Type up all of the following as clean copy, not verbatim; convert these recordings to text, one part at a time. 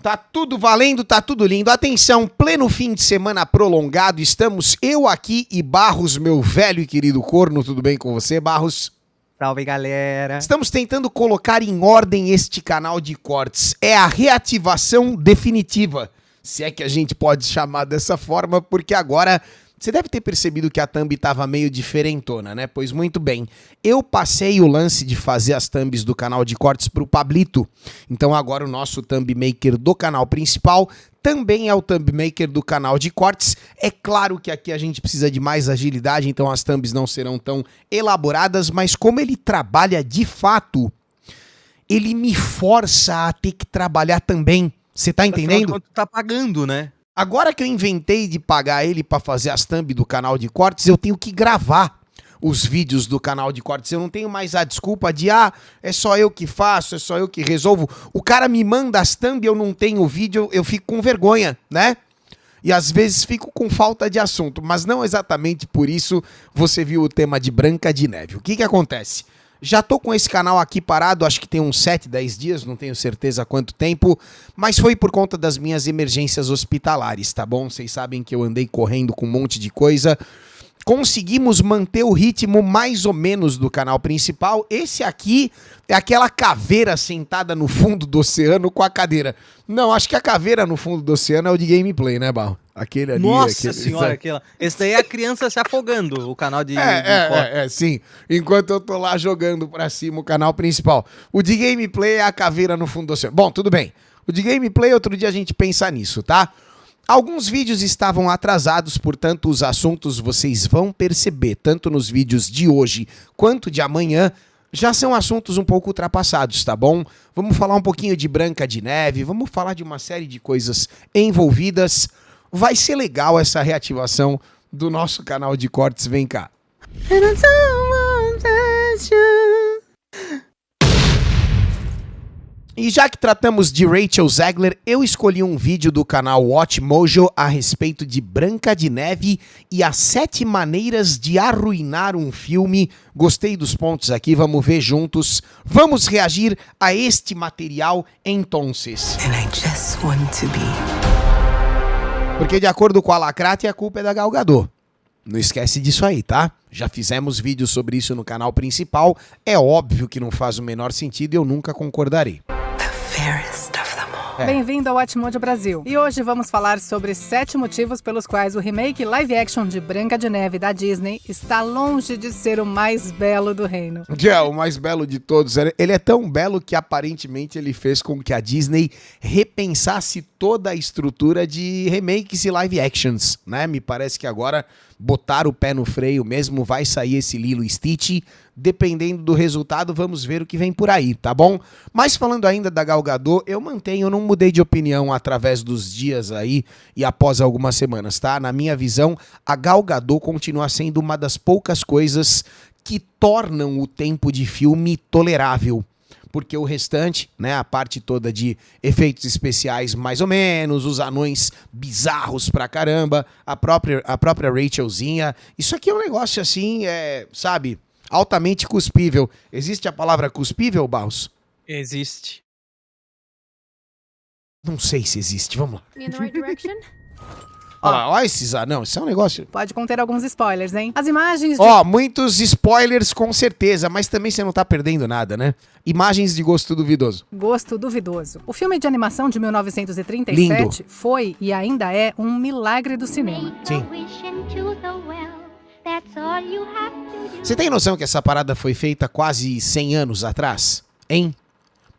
Tá tudo valendo, tá tudo lindo. Atenção, pleno fim de semana prolongado, estamos eu aqui e Barros, meu velho e querido corno. Tudo bem com você, Barros? Salve, galera. Estamos tentando colocar em ordem este canal de cortes. É a reativação definitiva, se é que a gente pode chamar dessa forma, porque agora... Você deve ter percebido que a thumb estava meio diferentona, né? Pois muito bem, eu passei o lance de fazer as thumbs do canal de cortes para o Pablito. Então agora o nosso thumb maker do canal principal também é o thumb maker do canal de cortes. É claro que aqui a gente precisa de mais agilidade, então as thumbs não serão tão elaboradas, mas como ele trabalha de fato, ele me força a ter que trabalhar também. Você tá entendendo? Quanto tá pagando, né? Agora que eu inventei de pagar ele para fazer as thumb do canal de cortes, eu tenho que gravar os vídeos do canal de cortes. Eu não tenho mais a desculpa de, é só eu que faço, é só eu que resolvo. O cara me manda as thumb, eu não tenho o vídeo, eu fico com vergonha, né? E às vezes fico com falta de assunto, mas não exatamente por isso você viu o tema de Branca de Neve. O que que acontece? Já tô com esse canal aqui parado, acho que tem uns 7, 10 dias, não tenho certeza quanto tempo, mas foi por conta das minhas emergências hospitalares, tá bom? Vocês sabem que eu andei correndo com um monte de coisa. Conseguimos manter o ritmo mais ou menos do canal principal. Esse aqui é aquela caveira sentada no fundo do oceano com a cadeira. Não, acho que a caveira no fundo do oceano é o de gameplay, né, Barro? Aquele ali. Nossa senhora, aquela. Esse daí é a criança se afogando, o canal de... Sim. Enquanto eu tô lá jogando pra cima o canal principal. O de gameplay é a caveira no fundo do oceano. Bom, tudo bem. O de gameplay, outro dia a gente pensa nisso, tá? Alguns vídeos estavam atrasados, portanto os assuntos vocês vão perceber, tanto nos vídeos de hoje quanto de amanhã, já são assuntos um pouco ultrapassados, tá bom? Vamos falar um pouquinho de Branca de Neve, vamos falar de uma série de coisas envolvidas. Vai ser legal essa reativação do nosso canal de cortes, vem cá. E já que tratamos de Rachel Zegler, eu escolhi um vídeo do canal Watchmojo a respeito de Branca de Neve e as 7 maneiras de arruinar um filme. Gostei dos pontos aqui, vamos ver juntos. Vamos reagir a este material entonces. Porque de acordo com a Lacrate, a culpa é da Gal Gadot. Não esquece disso aí, tá? Já fizemos vídeos sobre isso no canal principal. É óbvio que não faz o menor sentido e eu nunca concordarei. Bem-vindo ao Watchmojo Brasil. E hoje vamos falar sobre 7 motivos pelos quais o remake live action de Branca de Neve da Disney está longe de ser o mais belo do reino. O mais belo de todos. Ele é tão belo que aparentemente ele fez com que a Disney repensasse toda a estrutura de remakes e live actions, né? Me parece que agora botar o pé no freio mesmo, vai sair esse Lilo e Stitch. Dependendo do resultado, vamos ver o que vem por aí, tá bom? Mas falando ainda da Gal Gadot, eu não mudei de opinião através dos dias aí e após algumas semanas, tá? Na minha visão, a Gal Gadot continua sendo uma das poucas coisas que tornam o tempo de filme tolerável. Porque o restante, né, a parte toda de efeitos especiais mais ou menos, os anões bizarros pra caramba, a própria Rachelzinha, isso aqui é um negócio assim, sabe, altamente cuspível. Existe a palavra cuspível, Barros? Existe. Não sei se existe, vamos lá. In the right direction? Olha lá, olha esses anãos, isso é um negócio... Pode conter alguns spoilers, hein? As imagens de... muitos spoilers com certeza, mas também você não tá perdendo nada, né? Imagens de gosto duvidoso. Gosto duvidoso. O filme de animação de 1937 Lindo. foi e ainda é um milagre do cinema. Sim. Você tem noção que essa parada foi feita quase 100 anos atrás? Hein?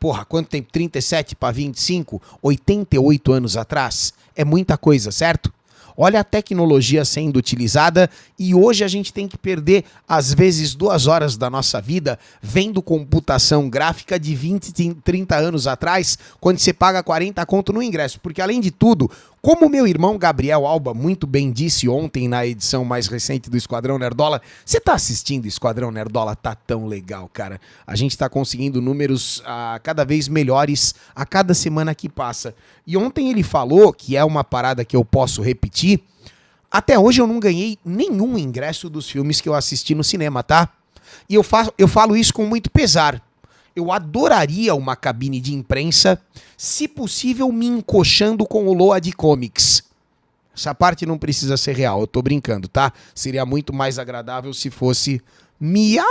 Porra, quanto tempo? 37 para 25? 88 anos atrás? É muita coisa, certo? Olha a tecnologia sendo utilizada e hoje a gente tem que perder, às vezes, 2 horas da nossa vida vendo computação gráfica de 20, 30 anos atrás, quando você paga 40 conto no ingresso. Porque, além de tudo, como o meu irmão Gabriel Alba muito bem disse ontem na edição mais recente do Esquadrão Nerdola, você tá assistindo Esquadrão Nerdola? Tá tão legal, cara. A gente tá conseguindo números cada vez melhores a cada semana que passa. E ontem ele falou, que é uma parada que eu posso repetir, até hoje eu não ganhei nenhum ingresso dos filmes que eu assisti no cinema, tá? E eu falo isso com muito pesar. Eu adoraria uma cabine de imprensa, se possível me encoxando com o Load Comics. Essa parte não precisa ser real, eu tô brincando, tá? Seria muito mais agradável se fosse miau.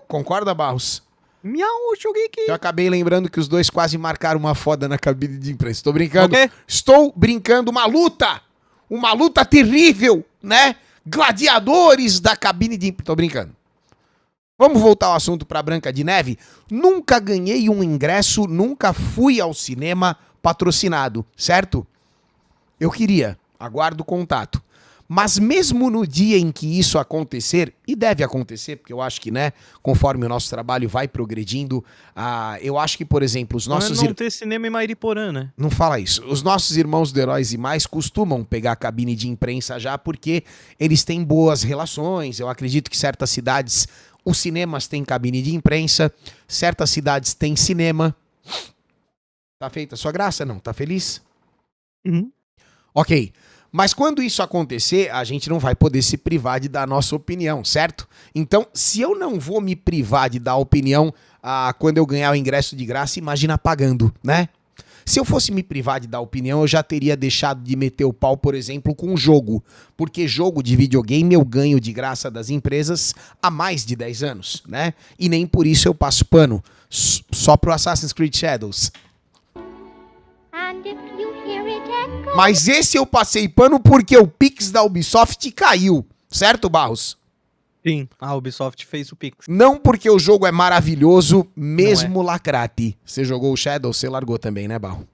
Concorda, Barros? Miau, joguei aqui. Eu acabei lembrando que os dois quase marcaram uma foda na cabine de imprensa. Tô brincando. O quê? Estou brincando uma luta! Uma luta terrível, né? Gladiadores da cabine de imprensa. Tô brincando. Vamos voltar ao assunto pra Branca de Neve? Nunca ganhei um ingresso, nunca fui ao cinema patrocinado, certo? Eu queria, aguardo o contato. Mas mesmo no dia em que isso acontecer, e deve acontecer, porque eu acho que, né, conforme o nosso trabalho vai progredindo, eu acho que, por exemplo, os nossos... Não ter cinema em Mairiporã, né? Não fala isso. Os nossos irmãos do Heróis e Mais costumam pegar a cabine de imprensa já, porque eles têm boas relações. Eu acredito que certas cidades, os cinemas têm cabine de imprensa, certas cidades têm cinema. Tá feita a sua graça? Não? Tá feliz? Uhum. Ok. Mas quando isso acontecer, a gente não vai poder se privar de dar a nossa opinião, certo? Então, se eu não vou me privar de dar a opinião quando eu ganhar o ingresso de graça, imagina pagando, né? Se eu fosse me privar de dar opinião, eu já teria deixado de meter o pau, por exemplo, com jogo. Porque jogo de videogame eu ganho de graça das empresas há mais de 10 anos, né? E nem por isso eu passo pano. Só pro Assassin's Creed Shadows. Mas esse eu passei pano porque o Pix da Ubisoft caiu, certo, Barros? Sim, a Ubisoft fez o Pix. Não porque o jogo é maravilhoso, mesmo lacrate. Você jogou o Shadow, você largou também, né, Barro?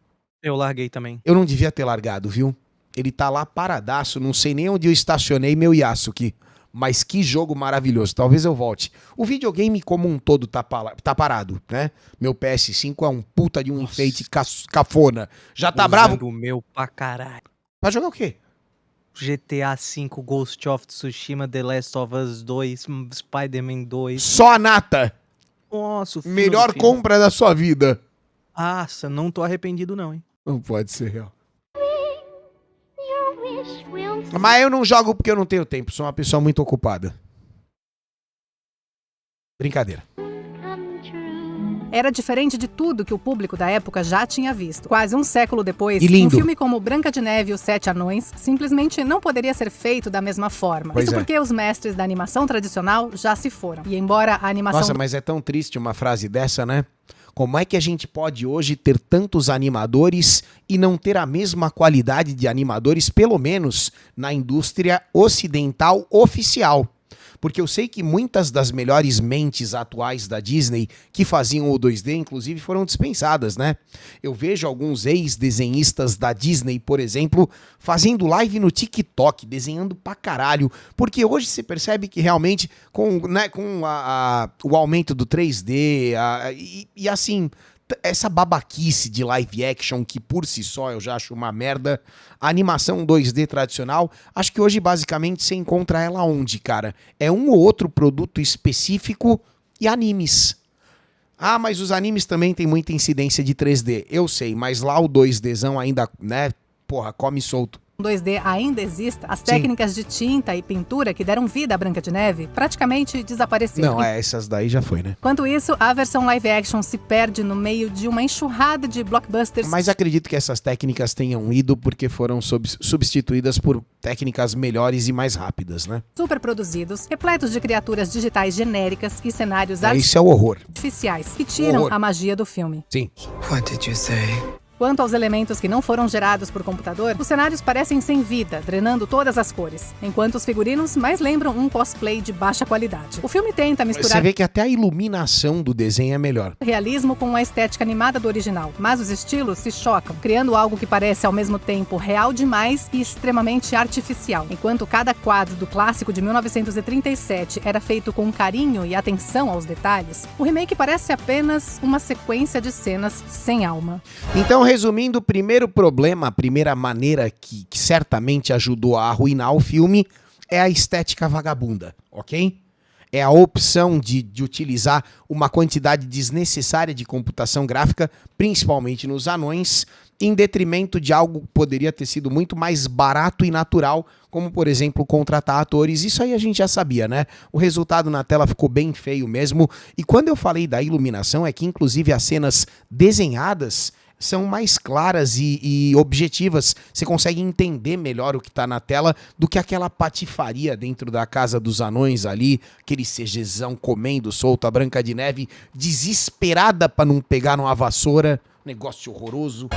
Eu larguei também. Eu não devia ter largado, viu? Ele tá lá paradaço, não sei nem onde eu estacionei meu Yasuki. Mas que jogo maravilhoso, talvez eu volte. O videogame como um todo tá parado, né? Meu PS5 é um puta de um enfeite cafona. Já tá bravo? O meu pra caralho. Pra jogar o quê? GTA V, Ghost of Tsushima, The Last of Us 2, Spider-Man 2. Só a nata. Nossa, o filme, Melhor compra da sua vida. Nossa, não tô arrependido não, hein? Não pode ser real. Mas eu não jogo porque eu não tenho tempo. Sou uma pessoa muito ocupada. Brincadeira. Era diferente de tudo que o público da época já tinha visto. Quase um século depois, E lindo. um filme como Branca de Neve e os Sete Anões simplesmente não poderia ser feito da mesma forma. Pois Isso é. porque os mestres da animação tradicional já se foram. E embora a animação... Nossa, mas é tão triste uma frase dessa, né? Como é que a gente pode hoje ter tantos animadores e não ter a mesma qualidade de animadores, pelo menos na indústria ocidental oficial? Porque eu sei que muitas das melhores mentes atuais da Disney que faziam o 2D, inclusive, foram dispensadas, né? Eu vejo alguns ex-desenhistas da Disney, por exemplo, fazendo live no TikTok, desenhando pra caralho. Porque hoje você percebe que realmente, com o aumento do 3D, e assim... essa babaquice de live action, que por si só eu já acho uma merda, a animação 2D tradicional, acho que hoje basicamente você encontra ela onde, cara? É um ou outro produto específico e animes. Ah, mas os animes também tem muita incidência de 3D. Eu sei, mas lá o 2Dzão ainda, né, porra, come solto. 2D ainda exista, as Sim. técnicas de tinta e pintura que deram vida à Branca de Neve praticamente desapareceram. Não, essas daí já foi, né? Enquanto isso, a versão live action se perde no meio de uma enxurrada de blockbusters. Mas acredito que essas técnicas tenham ido porque foram substituídas por técnicas melhores e mais rápidas, né? Super produzidos, repletos de criaturas digitais genéricas e cenários Isso é o horror. artificiais que tiram Horror. a magia do filme. Sim. What did you say? Quanto aos elementos que não foram gerados por computador, os cenários parecem sem vida, drenando todas as cores, enquanto os figurinos mais lembram um cosplay de baixa qualidade. O filme tenta Você misturar vê que até a iluminação do desenho é melhor. realismo com a estética animada do original, mas os estilos se chocam, criando algo que parece ao mesmo tempo real demais e extremamente artificial. Enquanto cada quadro do clássico de 1937 era feito com carinho e atenção aos detalhes, o remake parece apenas uma sequência de cenas sem alma. Então, resumindo, o primeiro problema, a primeira maneira que certamente ajudou a arruinar o filme é a estética vagabunda, ok? É a opção de utilizar uma quantidade desnecessária de computação gráfica, principalmente nos anões, em detrimento de algo que poderia ter sido muito mais barato e natural, como, por exemplo, contratar atores. Isso aí a gente já sabia, né? O resultado na tela ficou bem feio mesmo. E quando eu falei da iluminação, é que, inclusive, as cenas desenhadas são mais claras e objetivas. Você consegue entender melhor o que está na tela do que aquela patifaria dentro da casa dos anões ali, aquele CGzão comendo solto, a Branca de Neve desesperada para não pegar numa vassoura. Negócio horroroso.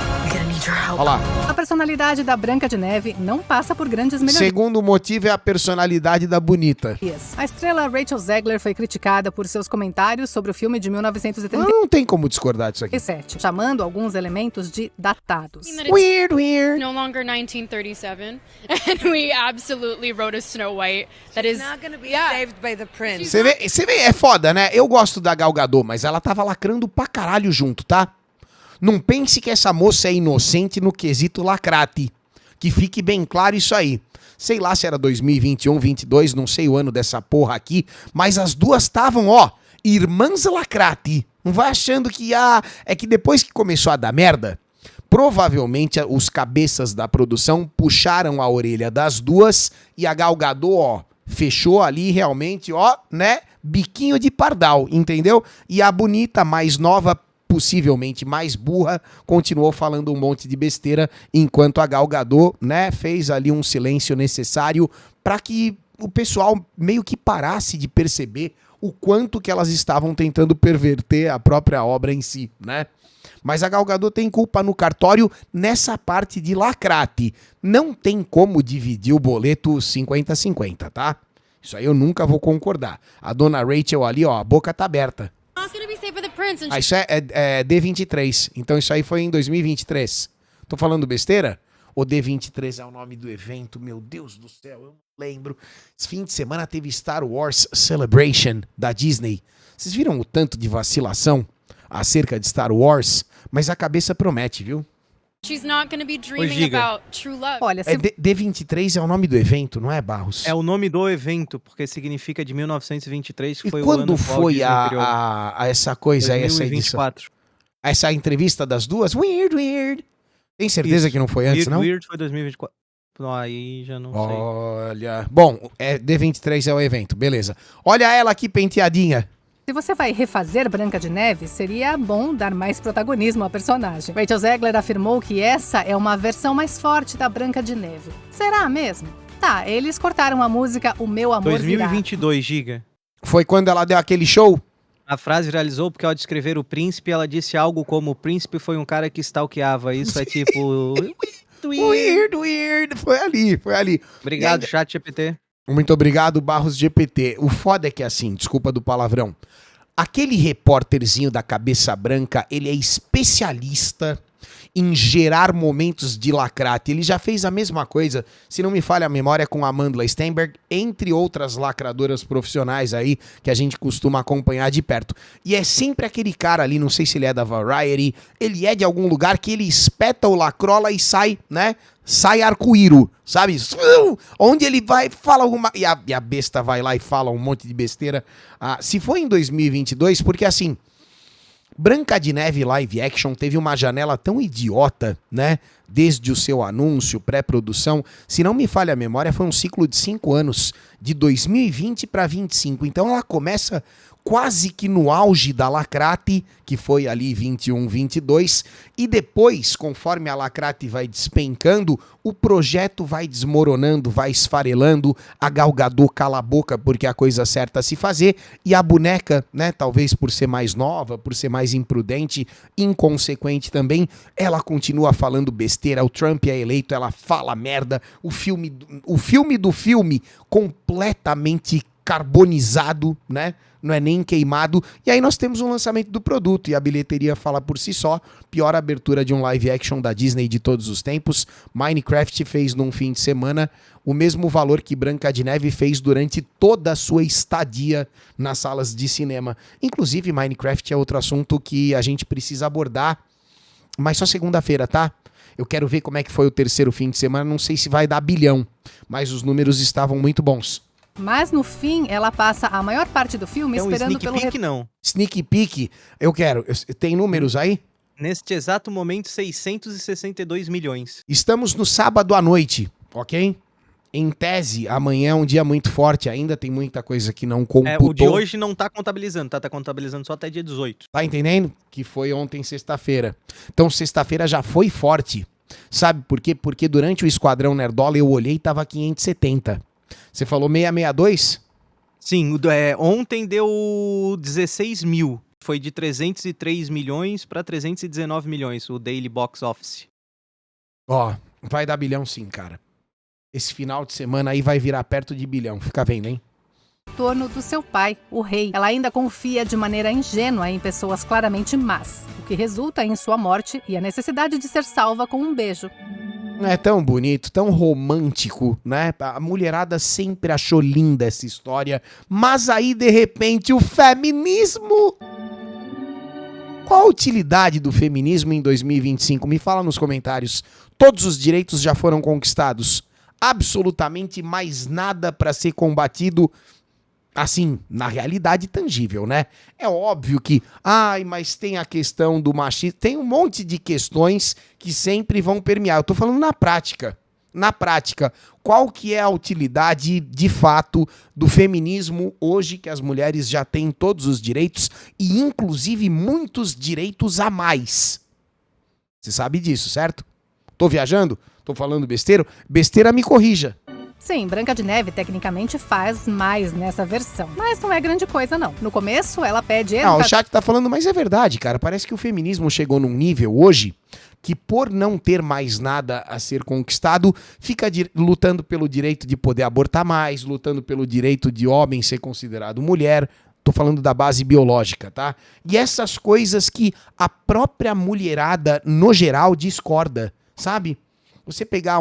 Olha lá. A personalidade da Branca de Neve não passa por grandes melhorias. Segundo motivo é a personalidade da bonita. A estrela Rachel Zegler foi criticada por seus comentários sobre o filme de 1937, Não tem como discordar disso aqui. chamando alguns elementos de datados. Weird. No longer 1937, and we absolutely wrote a Snow White that is Not gonna be saved by the prince. Você vê, é foda, né? Eu gosto da Gal Gadot, mas ela tava lacrando pra caralho junto, tá? Não pense que essa moça é inocente no quesito lacrate. Que fique bem claro isso aí. Sei lá se era 2021, 22, não sei o ano dessa porra aqui, mas as duas estavam, ó, irmãs lacrate. Não vai achando que, é que depois que começou a dar merda, provavelmente os cabeças da produção puxaram a orelha das duas e a Gal Gadot, ó, fechou ali realmente, ó, né, biquinho de pardal, entendeu? E a bonita, mais nova, possivelmente mais burra, continuou falando um monte de besteira, enquanto a Gal Gadot, né, fez ali um silêncio necessário para que o pessoal meio que parasse de perceber o quanto que elas estavam tentando perverter a própria obra em si, né? Mas a Gal Gadot tem culpa no cartório nessa parte de lacrate. Não tem como dividir o boleto 50-50, tá? Isso aí eu nunca vou concordar. A dona Rachel ali, ó, a boca tá aberta. not going to be saved by the prince. And Isso é D23, então isso aí foi em 2023. Tô falando besteira? O D23 é o nome do evento, meu Deus do céu, eu não lembro. Esse fim de semana teve Star Wars Celebration da Disney. Vocês viram o tanto de vacilação acerca de Star Wars? Mas a cabeça promete, viu? she's not going to be dreaming Giga. about true love. Olha, se D23 é o nome do evento, não é, Barros? É o nome do evento, porque significa de 1923, que E foi o quando ano que o Walt foi Disney criou. a essa coisa aí, essa edição? 2024. Essa entrevista das duas? Weird. Tem certeza Isso. que não foi antes, não? Weird foi 2024. Não, aí já não sei. Olha. Bom, D23 é o evento, beleza. Olha ela aqui penteadinha. você vai refazer Branca de Neve, seria bom dar mais protagonismo à personagem. Rachel Zegler afirmou que essa é uma versão mais forte da Branca de Neve. Será mesmo? Tá, eles cortaram a música O Meu Amor Virá. 2022, Giga. Foi quando ela deu aquele show? A frase viralizou porque ao descrever o príncipe, ela disse algo como: o príncipe foi um cara que stalkeava. Isso é tipo... Weird. Foi ali. Obrigado, E ainda- chat GPT. Muito obrigado, Barros GPT. O foda é que assim, desculpa do palavrão, aquele repórterzinho da cabeça branca, ele é especialista em gerar momentos de lacrate. Ele já fez a mesma coisa, se não me falha a memória, com Amandla Stenberg, entre outras lacradoras profissionais aí que a gente costuma acompanhar de perto. E é sempre aquele cara ali, não sei se ele é da Variety, ele é de algum lugar que ele espeta o lacrola e sai, né? Sai arco-íro, sabe? Onde ele vai, fala alguma... E a besta vai lá e fala um monte de besteira. Se foi em 2022, porque assim... Branca de Neve live action teve uma janela tão idiota, né? Desde o seu anúncio, pré-produção. Se não me falha a memória, foi um ciclo de 5 anos, de 2020 para 25. Então ela começa quase que no auge da lacrate, que foi ali 21, 22, e depois, conforme a lacrate vai despencando, o projeto vai desmoronando, vai esfarelando, a Gal Gadot cala a boca porque é a coisa certa a se fazer, e a boneca, né, talvez por ser mais nova, por ser mais imprudente, inconsequente também, ela continua falando besteira, o Trump é eleito, ela fala merda, o filme do filme completamente carbonizado, né? Não é nem queimado. E aí nós temos um lançamento do produto e a bilheteria fala por si só. Pior abertura de um live action da Disney de todos os tempos. Minecraft fez num fim de semana o mesmo valor que Branca de Neve fez durante toda a sua estadia nas salas de cinema. Inclusive, Minecraft é outro assunto que a gente precisa abordar, mas só segunda-feira, tá? Eu quero ver como é que foi o terceiro fim de semana. Não sei se vai dar bilhão, mas os números estavam muito bons. Mas no fim, ela passa a maior parte do filme É um esperando sneak pelo peek, não. Sneak peek, eu quero. Tem números aí? Neste exato momento, 662 milhões. Estamos no sábado à noite, ok? Em tese, amanhã é um dia muito forte ainda, tem muita coisa que não computou. O de hoje não tá contabilizando, tá contabilizando só até dia 18. Tá entendendo? Que foi ontem, sexta-feira. Então, sexta-feira já foi forte. Sabe por quê? Porque durante o Esquadrão Nerdola eu olhei e tava 570. Você falou 662? Sim, ontem deu 16 mil. Foi de 303 milhões para 319 milhões, o Daily Box Office. Ó, vai dar bilhão sim, cara. Esse final de semana aí vai virar perto de bilhão. Fica vendo, hein? Em torno do seu pai, o rei. Ela ainda confia de maneira ingênua em pessoas claramente más, o que resulta em sua morte e a necessidade de ser salva com um beijo. Não é tão bonito, tão romântico, né? A mulherada sempre achou linda essa história, mas aí, de repente, o feminismo... Qual a utilidade do feminismo em 2025? Me fala nos comentários. Todos os direitos já foram conquistados. Absolutamente mais nada para ser combatido, assim, na realidade tangível, né? É óbvio que, mas tem a questão do machismo, tem um monte de questões que sempre vão permear. Eu tô falando na prática. Na prática, qual que é a utilidade, de fato, do feminismo hoje que as mulheres já têm todos os direitos e, inclusive, muitos direitos a mais? Você sabe disso, certo? Tô viajando? Tô falando besteira? Besteira, me corrija. Sim, Branca de Neve tecnicamente faz mais nessa versão, mas não é grande coisa não. No começo, ela pede... O chat tá falando, mas é verdade, cara. Parece que o feminismo chegou num nível hoje que, por não ter mais nada a ser conquistado, fica lutando pelo direito de poder abortar mais, lutando pelo direito de homem ser considerado mulher. Tô falando da base biológica, tá? E essas coisas que a própria mulherada, no geral, discorda, sabe? Você pegar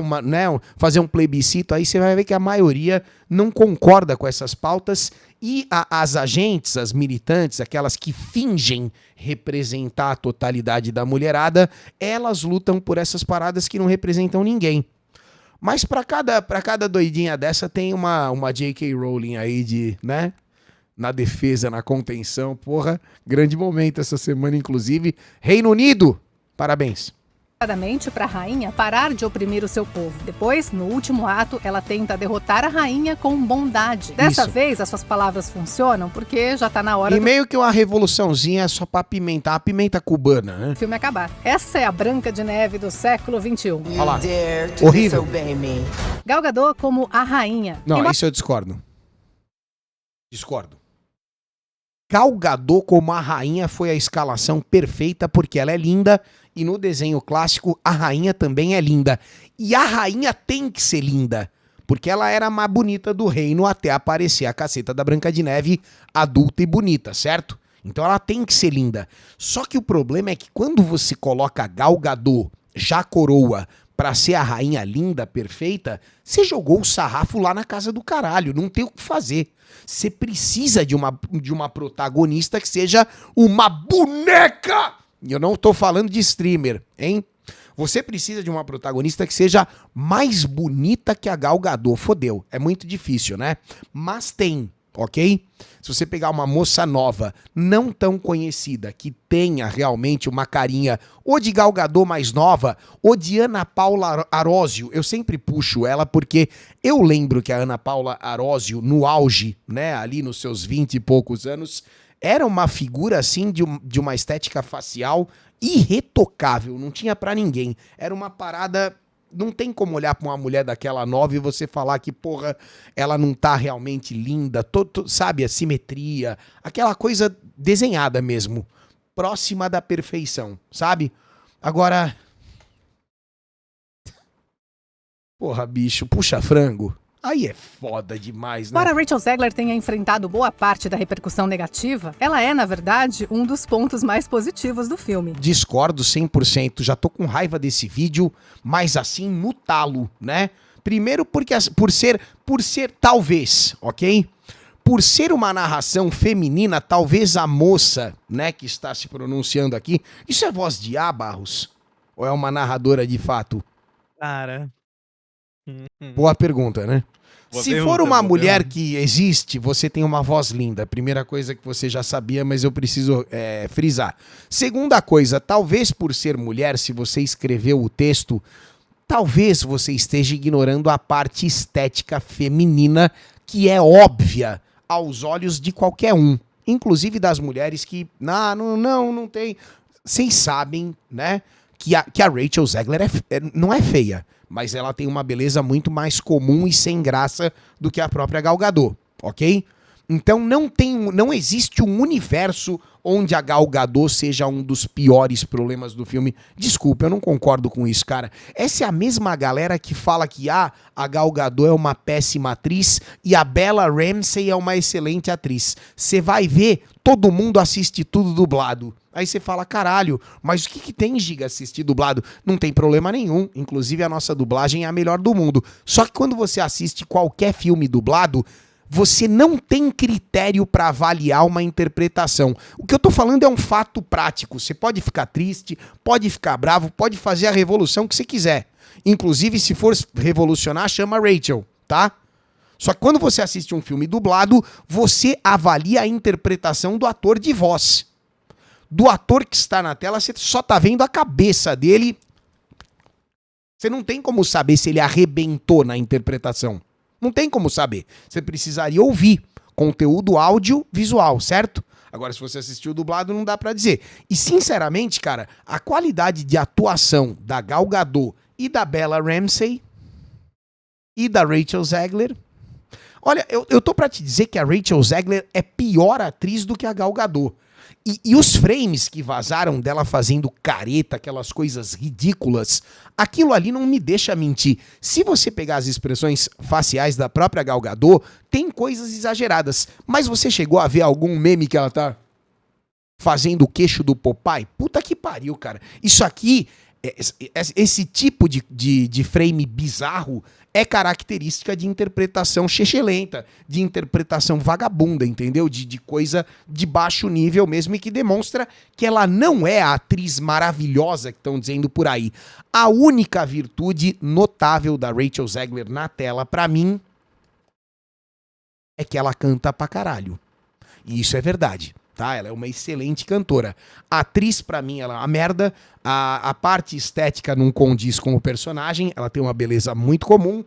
fazer um plebiscito, aí você vai ver que a maioria não concorda com essas pautas e as agentes, as militantes, aquelas que fingem representar a totalidade da mulherada, elas lutam por essas paradas que não representam ninguém. Mas pra cada doidinha dessa tem uma J.K. Rowling aí na defesa, na contenção. Porra, grande momento essa semana, inclusive. Reino Unido, parabéns. Para a rainha parar de oprimir o seu povo. Depois, no último ato, ela tenta derrotar a rainha com bondade. Dessa vez, as suas palavras funcionam porque já tá na hora meio que uma revoluçãozinha só pra apimentar, a pimenta cubana, né? do filme acabar. Essa é a Branca de Neve do século XXI. Olha lá, horrível. Gal Gadot como a rainha. Não, isso eu discordo. Gal Gadot como a rainha foi a escalação perfeita porque ela é linda. E no desenho clássico, a rainha também é linda. E a rainha tem que ser linda, porque ela era a mais bonita do reino até aparecer a caceta da Branca de Neve, adulta e bonita, certo? Então ela tem que ser linda. Só que o problema é que quando você coloca Gal Gadot, já coroa, pra ser a rainha linda, perfeita, você jogou o sarrafo lá na casa do caralho, não tem o que fazer. Você precisa de uma protagonista que seja uma boneca! E eu não tô falando de streamer, hein? Você precisa de uma protagonista que seja mais bonita que a Gal Gadot. Fodeu, é muito difícil, né? Mas tem, ok? Se você pegar uma moça nova, não tão conhecida, que tenha realmente uma carinha ou de Gal Gadot mais nova, ou de Ana Paula Arósio, eu sempre puxo ela porque eu lembro que a Ana Paula Arósio, no auge, né, ali nos seus 20 e poucos anos, era uma figura, assim, de uma estética facial irretocável, não tinha pra ninguém. Era uma parada... Não tem como olhar pra uma mulher daquela nova e você falar que, porra, ela não tá realmente linda, sabe, a simetria, aquela coisa desenhada mesmo, próxima da perfeição, sabe? Agora... Porra, bicho, puxa frango. Aí é foda demais, né? Embora Rachel Zegler tenha enfrentado boa parte da repercussão negativa, ela é, na verdade, um dos pontos mais positivos do filme. Discordo 100%, já tô com raiva desse vídeo, mas assim, no talo, né? Primeiro porque por ser talvez, ok? Por ser uma narração feminina, talvez a moça, né, que está se pronunciando aqui... Isso é voz de A, Barros? Ou é uma narradora de fato? Cara... Boa pergunta, né? Boa Se pergunta, for uma boa mulher pergunta. que existe, você tem uma voz linda. Primeira coisa que você já sabia, mas eu preciso frisar. Segunda coisa, talvez por ser mulher, se você escreveu o texto, talvez você esteja ignorando a parte estética feminina, que é óbvia aos olhos de qualquer um. Inclusive das mulheres que, não tem. Vocês sabem, né, que a Rachel Zegler não é feia, mas ela tem uma beleza muito mais comum e sem graça do que a própria Gal Gadot, ok? Então não existe um universo onde a Gal Gadot seja um dos piores problemas do filme. Desculpa, eu não concordo com isso, cara. Essa é a mesma galera que fala que a Gal Gadot é uma péssima atriz e a Bella Ramsey é uma excelente atriz. Você vai ver, todo mundo assiste tudo dublado. Aí você fala, caralho, mas o que tem, Giga, assistir dublado? Não tem problema nenhum. Inclusive a nossa dublagem é a melhor do mundo. Só que quando você assiste qualquer filme dublado, você não tem critério para avaliar uma interpretação. O que eu tô falando é um fato prático. Você pode ficar triste, pode ficar bravo, pode fazer a revolução que você quiser. Inclusive, se for revolucionar, chama Rachel, tá? Só que quando você assiste um filme dublado, você avalia a interpretação do ator de voz. Do ator que está na tela, você só tá vendo a cabeça dele. Você não tem como saber se ele arrebentou na interpretação. Não tem como saber. Você precisaria ouvir conteúdo áudio visual, certo? Agora, se você assistiu dublado, não dá pra dizer. E, sinceramente, cara, a qualidade de atuação da Gal Gadot e da Bella Ramsey e da Rachel Zegler... Olha, eu tô pra te dizer que a Rachel Zegler é pior atriz do que a Gal Gadot. E os frames que vazaram dela fazendo careta, aquelas coisas ridículas, aquilo ali não me deixa mentir. Se você pegar as expressões faciais da própria Gal Gadot, tem coisas exageradas. Mas você chegou a ver algum meme que ela tá fazendo o queixo do Popeye? Puta que pariu, cara. Isso aqui, esse tipo de frame bizarro é característica de interpretação chechelenta, de interpretação vagabunda, entendeu? De coisa de baixo nível mesmo e que demonstra que ela não é a atriz maravilhosa que estão dizendo por aí. A única virtude notável da Rachel Zegler na tela, pra mim, é que ela canta pra caralho. E isso é verdade. Tá? Ela é uma excelente cantora. A atriz, pra mim, ela é uma merda. A parte estética não condiz com o personagem. Ela tem uma beleza muito comum.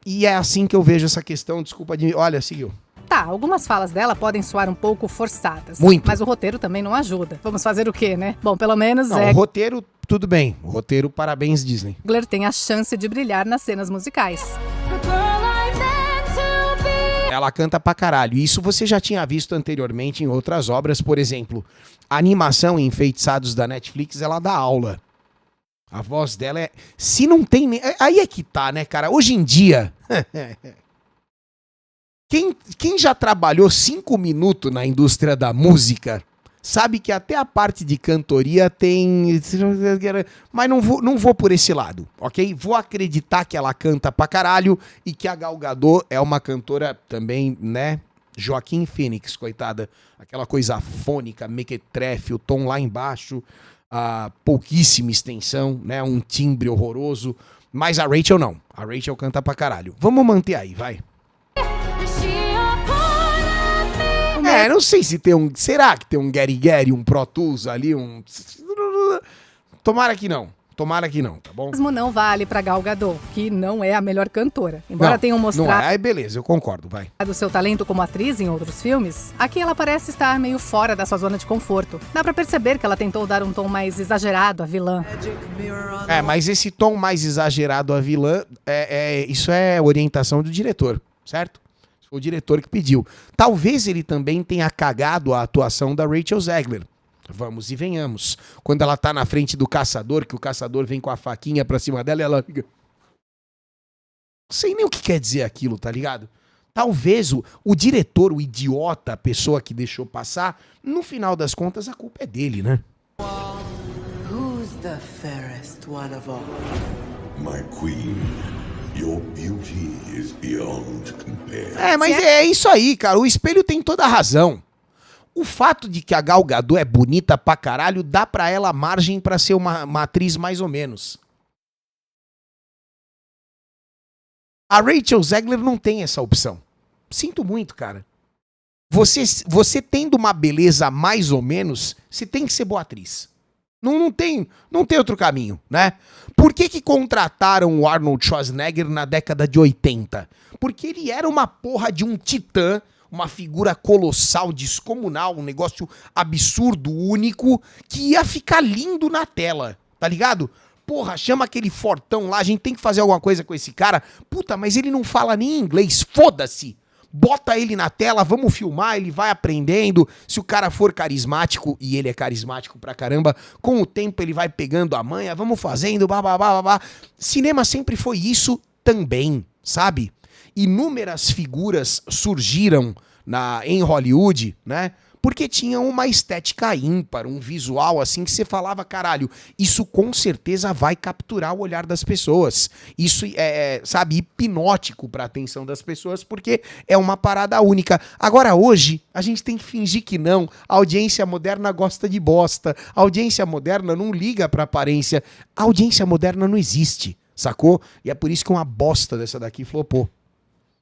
E é assim que eu vejo essa questão. Desculpa de... Olha, seguiu. Tá, algumas falas dela podem soar um pouco forçadas. Muito. Mas o roteiro também não ajuda. Vamos fazer o quê, né? Bom, pelo menos Não, o roteiro, tudo bem. O roteiro, parabéns, Disney. Zegler tem a chance de brilhar nas cenas musicais. Ela canta pra caralho. Isso você já tinha visto anteriormente em outras obras. Por exemplo, a animação em Enfeitiçados da Netflix, ela dá aula. A voz dela é... Se não tem... Aí é que tá, né, cara? Hoje em dia... Quem já trabalhou 5 minutos na indústria da música sabe que até a parte de cantoria tem... Mas não vou por esse lado, ok? Vou acreditar que ela canta pra caralho e que a Gal Gadot é uma cantora também, né? Joaquim Phoenix, coitada. Aquela coisa afônica, mequetrefe, o tom lá embaixo, pouquíssima extensão, né? Um timbre horroroso. Mas a Rachel não. A Rachel canta pra caralho. Vamos manter aí, vai. Não sei se tem um... Será que tem um Gary Gary, um Pro Tools ali, um... Tomara que não, tá bom? Mesmo não vale pra Gal Gadot, que não é a melhor cantora. Embora tenham Não mostrado é. Aí beleza, eu concordo, vai. seu talento como atriz em outros filmes, aqui ela parece estar meio fora da sua zona de conforto. Dá pra perceber que ela tentou dar um tom mais exagerado à vilã. Mas esse tom mais exagerado à vilã, isso é orientação do diretor, certo? Foi o diretor que pediu. Talvez ele também tenha cagado a atuação da Rachel Zegler. Vamos e venhamos. Quando ela tá na frente do caçador, que o caçador vem com a faquinha pra cima dela e ela fica... Não sei nem o que quer dizer aquilo, tá ligado? Talvez o diretor, o idiota, a pessoa que deixou passar, no final das contas a culpa é dele, né? Who's the fairest one of all? My queen, your beauty is beyond compare. Mas é isso aí, cara. O espelho tem toda a razão. O fato de que a Gal Gadot é bonita pra caralho dá pra ela margem pra ser uma atriz mais ou menos. A Rachel Zegler não tem essa opção. Sinto muito, cara. Você tendo uma beleza mais ou menos, você tem que ser boa atriz. Não tem outro caminho, né? Por que contrataram o Arnold Schwarzenegger na década de 80? Porque ele era uma porra de um titã, uma figura colossal, descomunal, um negócio absurdo, único, que ia ficar lindo na tela, tá ligado? Porra, chama aquele fortão lá, a gente tem que fazer alguma coisa com esse cara. Puta, mas ele não fala nem inglês, foda-se. Bota ele na tela, vamos filmar, ele vai aprendendo. Se o cara for carismático, e ele é carismático pra caramba, com o tempo ele vai pegando a manha, vamos fazendo, babá. Cinema sempre foi isso também, sabe? Inúmeras figuras surgiram em Hollywood, né? Porque tinham uma estética ímpar, um visual assim que você falava, caralho, isso com certeza vai capturar o olhar das pessoas. Isso é, sabe, hipnótico pra atenção das pessoas, porque é uma parada única. Agora, hoje, a gente tem que fingir que não. A audiência moderna gosta de bosta. A audiência moderna não liga pra aparência. A audiência moderna não existe, sacou? E é por isso que uma bosta dessa daqui flopou.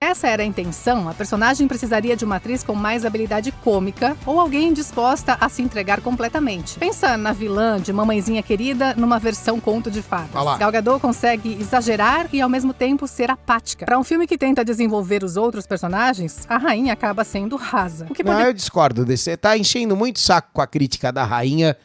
Essa era a intenção, a personagem precisaria de uma atriz com mais habilidade cômica ou alguém disposta a se entregar completamente. Pensa na vilã de Mamãezinha Querida numa versão conto de fadas. Gal Gadot consegue exagerar e ao mesmo tempo ser apática. Para um filme que tenta desenvolver os outros personagens, a rainha acaba sendo rasa. Não, eu discordo. Você tá enchendo muito saco com a crítica da rainha.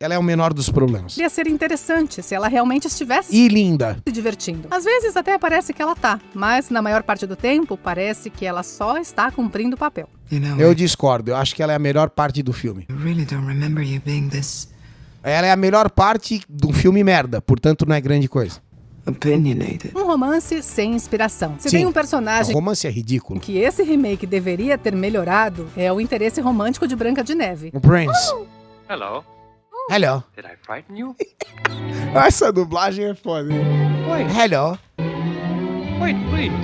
Ela é o menor dos problemas. Poderia ser interessante se ela realmente estivesse e linda, se divertindo. Às vezes até parece que ela tá, mas na maior parte do tempo parece que ela só está cumprindo o papel. Eu discordo, eu acho que ela é a melhor parte do filme. Ela é a melhor parte do filme merda, portanto não é grande coisa. Um romance sem inspiração. Se tem um personagem... O romance é ridículo. Que esse remake deveria ter melhorado é o interesse romântico de Branca de Neve. O Prince. Hello. Hello. Did I frighten you? Essa dublagem é foda. Hello. Wait, please.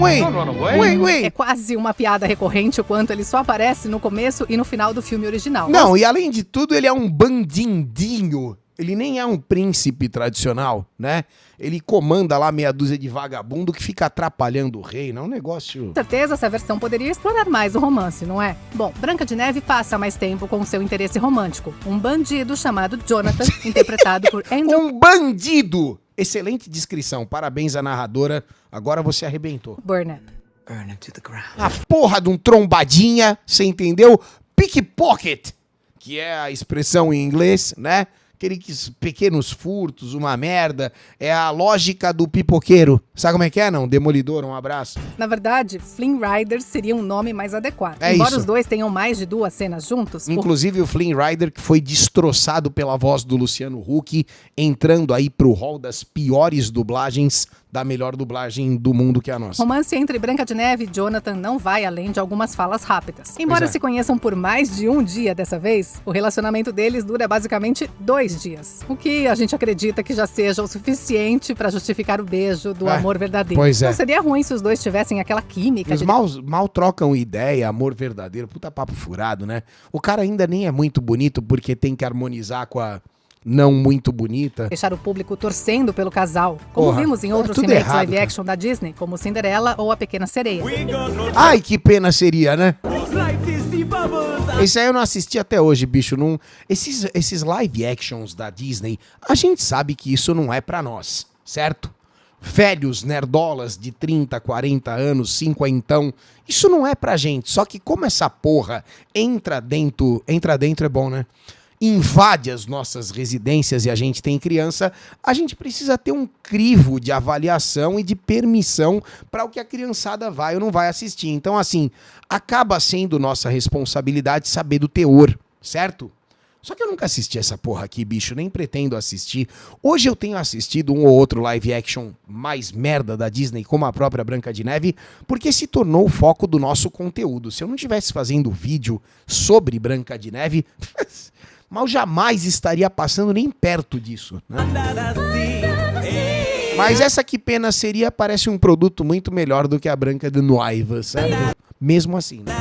Wait. Don't run away. Wait. É quase uma piada recorrente o quanto ele só aparece no começo e no final do filme original. Não, e além de tudo, ele é um bandindinho. Ele nem é um príncipe tradicional, né? Ele comanda lá meia dúzia de vagabundo que fica atrapalhando o reino. É um negócio... Com certeza essa versão poderia explorar mais o romance, não é? Bom, Branca de Neve passa mais tempo com seu interesse romântico. Um bandido chamado Jonathan, interpretado por Andrew... Um bandido! Excelente descrição. Parabéns à narradora. Agora você arrebentou. Burnham. Burn him to the ground. A porra de um trombadinha, você entendeu? Pickpocket, que é a expressão em inglês, né? Aqueles pequenos furtos, uma merda. É a lógica do pipoqueiro. Sabe como é que é, não? Demolidor, um abraço. Na verdade, Flynn Rider seria um nome mais adequado. É Embora isso. Os dois tenham mais de 2 cenas juntos... Inclusive o Flynn Rider, que foi destroçado pela voz do Luciano Huck, entrando aí pro hall das piores dublagens da melhor dublagem do mundo, que é a nossa. Romance entre Branca de Neve e Jonathan não vai além de algumas falas rápidas. Embora se conheçam por mais de um dia dessa vez, o relacionamento deles dura basicamente 2 dias. O que a gente acredita que já seja o suficiente pra justificar o beijo do amor verdadeiro. Pois é. Não seria ruim se os dois tivessem aquela química. Eles mal trocam ideia, amor verdadeiro. Puta papo furado, né? O cara ainda nem é muito bonito porque tem que harmonizar com a não muito bonita. Deixar o público torcendo pelo casal, como Porra, vimos em outros tudo remakes errado, live cara. action da Disney, como Cinderela ou A Pequena Sereia. Ai, que pena seria, né? Esse aí eu não assisti até hoje, bicho. Não... Esses live actions da Disney, a gente sabe que isso não é pra nós, certo? Velhos nerdolas de 30, 40 anos, 50, isso não é pra gente. Só que como essa porra entra dentro é bom, né? Invade as nossas residências e a gente tem criança, a gente precisa ter um crivo de avaliação e de permissão para o que a criançada vai ou não vai assistir. Então, assim, acaba sendo nossa responsabilidade saber do teor, certo? Só que eu nunca assisti essa porra aqui, bicho, nem pretendo assistir. Hoje eu tenho assistido um ou outro live action mais merda da Disney, como a própria Branca de Neve, porque se tornou o foco do nosso conteúdo. Se eu não estivesse fazendo vídeo sobre Branca de Neve... mal jamais estaria passando nem perto disso, né? Mas essa Que Pena Seria parece um produto muito melhor do que a Branca de Noiva, certo? Mesmo assim, né?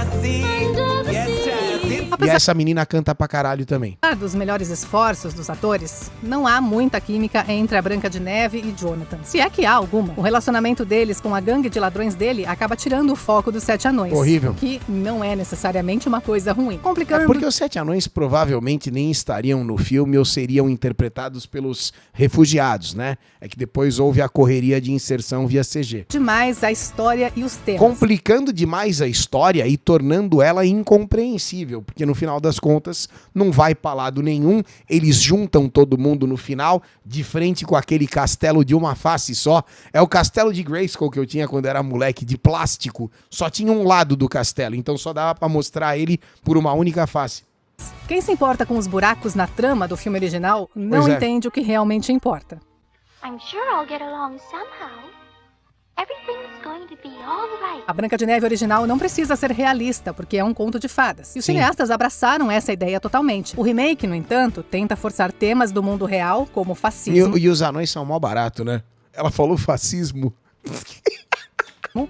E essa menina canta pra caralho também. Apesar dos melhores esforços dos atores, não há muita química entre a Branca de Neve e Jonathan. Se é que há alguma. O relacionamento deles com a gangue de ladrões dele acaba tirando o foco dos 7 anões. Horrível. Que não é necessariamente uma coisa ruim. Complicando... Porque os 7 anões provavelmente nem estariam no filme ou seriam interpretados pelos refugiados, né? É que depois houve a correria de inserção via CG. demais a história e os temas. Complicando demais a história e tornando ela incompreensível, porque no final das contas não vai pra lado nenhum, eles juntam todo mundo no final, de frente com aquele castelo de uma face só. É o castelo de Grayskull que eu tinha quando era moleque, de plástico, só tinha um lado do castelo, então só dava pra mostrar ele por uma única face. Quem se importa com os buracos na trama do filme original não Pois é. entende o que realmente importa. I'm sure I'll get along somehow. Everything's going to be all right. A Branca de Neve original não precisa ser realista, porque é um conto de fadas. E os Sim. cineastas abraçaram essa ideia totalmente. O remake, no entanto, tenta forçar temas do mundo real, como fascismo, E os anões são mó barato, né? Ela falou fascismo.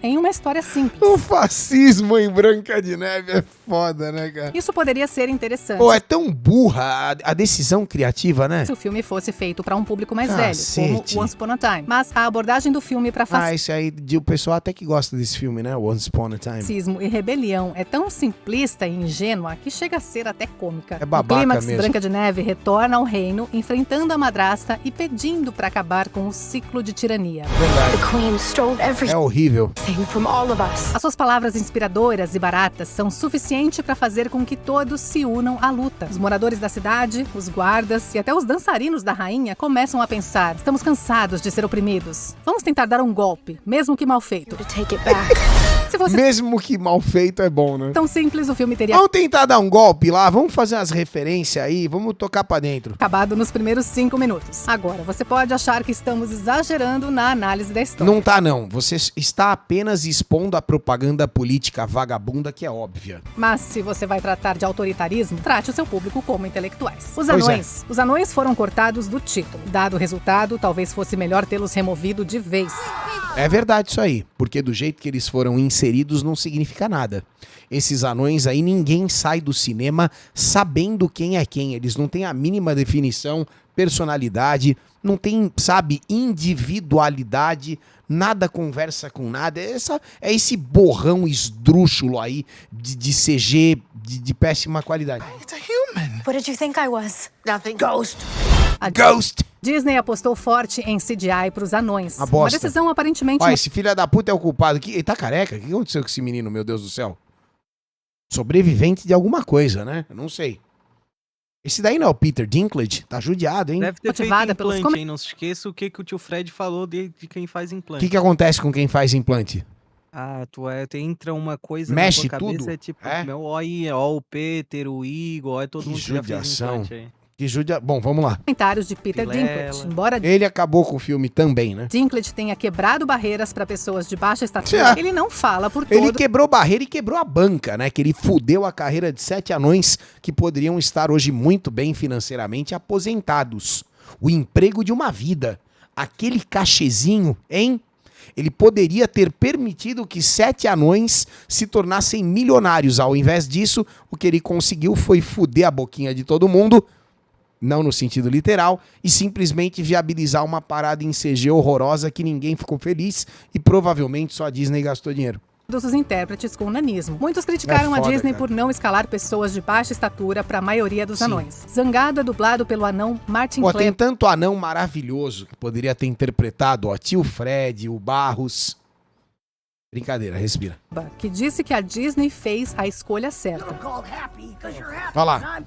em uma história simples. O fascismo em Branca de Neve é foda, né, cara? Isso poderia ser interessante Pô, é tão burra a decisão criativa, né? se o filme fosse feito para um público mais Cacete. velho, como Once Upon a Time. Mas a abordagem do filme para Ah, esse aí, o pessoal até que gosta desse filme, né? Once Upon a Time. fascismo e rebelião é tão simplista e ingênua que chega a ser até cômica. É babaca No clímax, mesmo. Branca de Neve retorna ao reino, enfrentando a madrasta e pedindo para acabar com o ciclo de tirania. Verdade. The Queen stole everything É horrível. from all of us. As suas palavras inspiradoras e baratas são suficientes para fazer com que todos se unam à luta. Os moradores da cidade, os guardas e até os dançarinos da rainha começam a pensar: estamos cansados de ser oprimidos. Vamos tentar dar um golpe, mesmo que mal feito. To take it back. Se fosse Mesmo que mal feito é bom, né? tão simples, o filme teria Vamos tentar dar um golpe lá, vamos fazer umas referências aí, vamos tocar pra dentro. acabado nos primeiros 5 minutos. Agora, você pode achar que estamos exagerando na análise da história. Não tá, não. Você está apenas expondo a propaganda política vagabunda que é óbvia. Mas se você vai tratar de autoritarismo, trate o seu público como intelectuais. Os Pois é. anões. Os anões foram cortados do título. Dado o resultado, talvez fosse melhor tê-los removido de vez. É verdade isso aí, porque do jeito que eles foram inseridos não significa nada. Esses anões aí, ninguém sai do cinema sabendo quem é quem. Eles não têm a mínima definição, personalidade, não tem, sabe, individualidade, nada conversa com nada. É esse borrão esdrúxulo aí de CG de péssima qualidade. What did you think I was? Nothing. Ghost. A Ghost! Disney apostou forte em CGI para os anões. Uma bosta. decisão aparentemente... Ó, esse filho da puta é o culpado. Ele tá careca? O que aconteceu com esse menino, meu Deus do céu? Sobrevivente de alguma coisa, né? Eu não sei. Esse daí não é o Peter Dinklage? Tá judiado, hein? Deve ter feito Motivada pelos implante, hein? Não se esqueça o que o tio Fred falou de quem faz O implante. que acontece com quem faz implante? Ah, entra uma coisa Mexe na tua cabeça, tudo? é tipo, É? ó o Peter, o Igor, ó todo Que mundo que já fez judiação. implante aí. Que judia... Bom, vamos lá. Comentários de Peter Vilela. Dinklage. Embora Ele acabou com o filme também, né? Dinklage tenha quebrado barreiras para pessoas de baixa estatura, Sim. ele não fala por Ele todo... quebrou barreira e quebrou a banca, né? Que ele fudeu a carreira de 7 anões que poderiam estar hoje muito bem financeiramente aposentados. O emprego de uma vida. Aquele cachezinho, hein? Ele poderia ter permitido que 7 anões se tornassem milionários. Ao invés disso, o que ele conseguiu foi fuder a boquinha de todo mundo, não no sentido literal, e simplesmente viabilizar uma parada em CG horrorosa que ninguém ficou feliz e provavelmente só a Disney gastou dinheiro. dos intérpretes com nanismo. Muitos criticaram É foda, a Disney cara. por não escalar pessoas de baixa estatura para a maioria dos Sim. anões. Zangado é dublado pelo anão Martin Pô, tem Kleber, tanto anão maravilhoso que poderia ter interpretado, ó, tio Fred, o Barros. Brincadeira, respira. que disse que a Disney fez a escolha certa. Olha lá.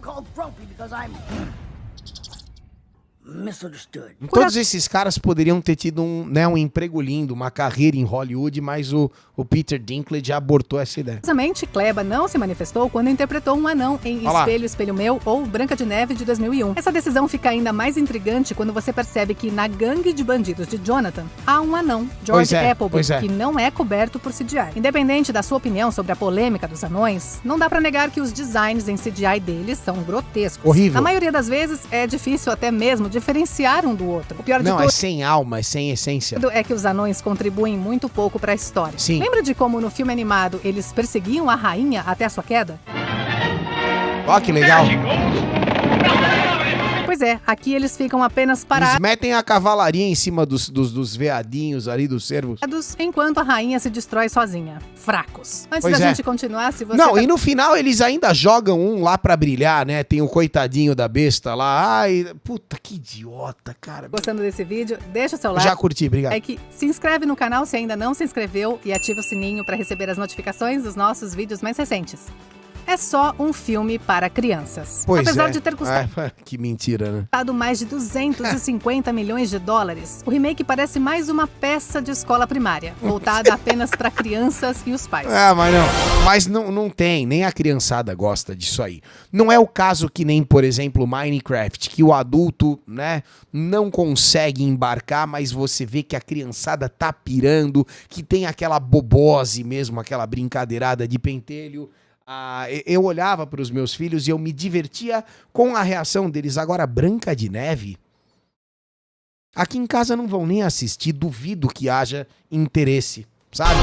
Misunderstood. Todos esses caras poderiam ter tido um emprego lindo, uma carreira em Hollywood, mas o Peter Dinklage abortou essa ideia. Curiosamente, Kleba não se manifestou quando interpretou um anão em Olha lá. Espelho, Espelho Meu ou Branca de Neve de 2001. Essa decisão fica ainda mais intrigante quando você percebe que na gangue de bandidos de Jonathan há um anão, George Appleby, pois é. que não é coberto por CGI. Independente da sua opinião sobre a polêmica dos anões, não dá pra negar que os designs em CGI deles são grotescos. Horrível. Na maioria das vezes é difícil até mesmo diferenciar um do outro. O pior de Não, é tudo sem alma, é sem essência. é que os anões contribuem muito pouco pra história. Sim. Lembra de como no filme animado eles perseguiam a rainha até a sua queda? Ó, que legal. Pois é, aqui eles ficam apenas Eles parados metem a cavalaria em cima dos veadinhos ali, dos cervos. enquanto a rainha se destrói sozinha. Fracos. Antes Pois da é. gente continuar, se você... Não, tá- e no final eles ainda jogam um lá pra brilhar, né? Tem o coitadinho da besta lá. Ai, puta, que idiota, cara. Gostando desse vídeo, deixa o seu like. Já curti, obrigado. É que se inscreve no canal se ainda não se inscreveu e ativa o sininho para receber as notificações dos nossos vídeos mais recentes. É só um filme para crianças. Pois Apesar é. de ter custado Que mentira, né? mais de 250 milhões de dólares, o remake parece mais uma peça de escola primária, voltada apenas para crianças e os pais. Mas não tem, nem a criançada gosta disso aí. Não é o caso que nem, por exemplo, Minecraft, que o adulto, né, não consegue embarcar, mas você vê que a criançada tá pirando, que tem aquela bobose mesmo, aquela brincadeirada de pentelho. Eu olhava para os meus filhos e eu me divertia com a reação deles. Agora, Branca de Neve, aqui em casa não vão nem assistir, duvido que haja interesse, sabe?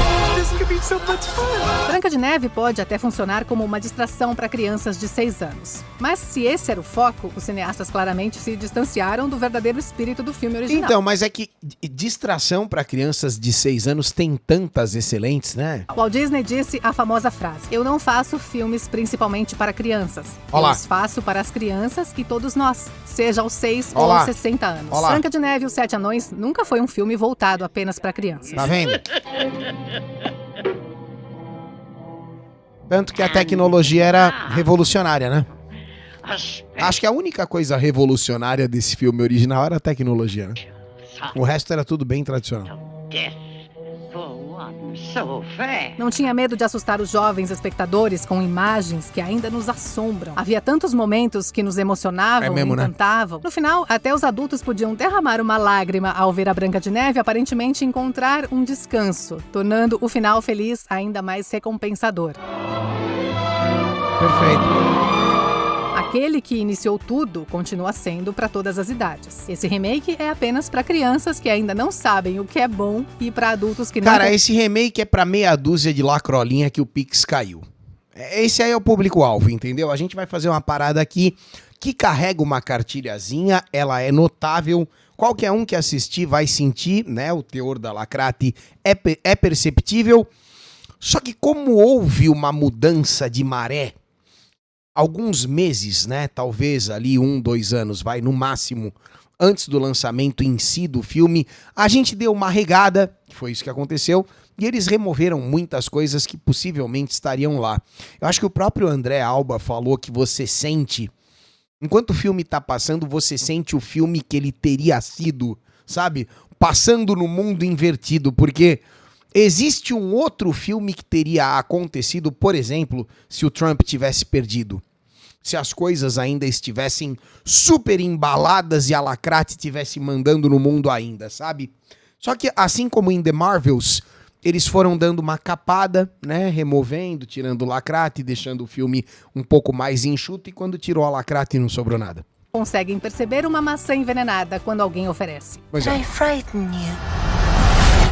Branca de Neve pode até funcionar como uma distração para crianças de 6 anos. Mas se esse era o foco, os cineastas claramente se distanciaram do verdadeiro espírito do filme original. Então, mas é que distração para crianças de 6 anos tem tantas excelentes, né? Walt Disney disse a famosa frase: "Eu não faço filmes principalmente para crianças. Olá. Eu os faço para as crianças e todos nós, seja aos 6 ou Olá. aos 60 anos." Olá. Branca de Neve e os Sete Anões nunca foi um filme voltado apenas para crianças. Tá vendo? Tanto que a tecnologia era revolucionária, né? Acho que a única coisa revolucionária desse filme original era a tecnologia, né? O resto era tudo bem tradicional. Não tinha medo de assustar os jovens espectadores com imagens que ainda nos assombram. Havia tantos momentos que nos emocionavam É mesmo, e né? encantavam. No final, até os adultos podiam derramar uma lágrima ao ver a Branca de Neve aparentemente encontrar um descanso, tornando o final feliz ainda mais recompensador. Perfeito. Aquele que iniciou tudo continua sendo para todas as idades. Esse remake é apenas para crianças que ainda não sabem o que é bom e para adultos que não... Cara, esse remake é pra meia dúzia de lacrolinha que o Pix caiu. Esse aí é o público-alvo, entendeu? A gente vai fazer uma parada aqui que carrega uma cartilhazinha, ela é notável, qualquer um que assistir vai sentir, né? O teor da lacrate é perceptível. Só que como houve uma mudança de maré, alguns meses, né? Talvez ali 1, 2 anos, vai no máximo, antes do lançamento em si do filme, a gente deu uma regada, que foi isso que aconteceu, e eles removeram muitas coisas que possivelmente estariam lá. Eu acho que o próprio André Alba falou que você sente, enquanto o filme tá passando, você sente o filme que ele teria sido, sabe? Passando no mundo invertido, porque existe um outro filme que teria acontecido, por exemplo, se o Trump tivesse perdido. Se as coisas ainda estivessem super embaladas e a lacrate estivesse mandando no mundo ainda, sabe? Só que assim como em The Marvels, eles foram dando uma capada, né? Removendo, tirando o lacrate, deixando o filme um pouco mais enxuto, e quando tirou a lacrate não sobrou nada. conseguem perceber uma maçã envenenada quando alguém oferece. Pois é. I frighten you.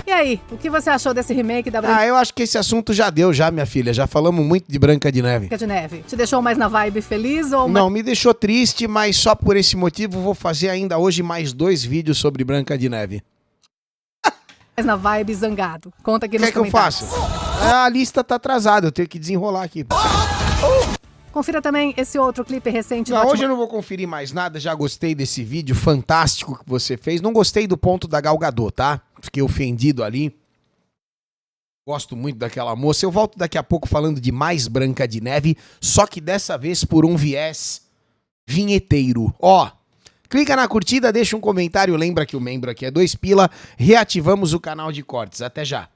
E aí, o que você achou desse remake da Branca Eu acho que esse assunto já deu, minha filha. Já falamos muito de Branca de Neve. de Neve? Te deixou mais na vibe feliz ou Não, me deixou triste, mas só por esse motivo vou fazer ainda hoje mais 2 vídeos sobre Branca de Neve. mais na vibe zangado? Conta aqui O que nos é que eu comentários. faço? A lista tá atrasada, eu tenho que desenrolar aqui. Confira também esse outro clipe recente do Não, hoje Ótimo- eu não vou conferir mais nada, já gostei desse vídeo fantástico que você fez. Não gostei do ponto da Gal Gadot, tá? Fiquei ofendido ali. Gosto muito daquela moça. Eu volto daqui a pouco falando de mais Branca de Neve, só que dessa vez por um viés vinheteiro. Ó, clica na curtida, deixa um comentário, lembra que o membro aqui é 2 pila, reativamos o canal de cortes. Até já.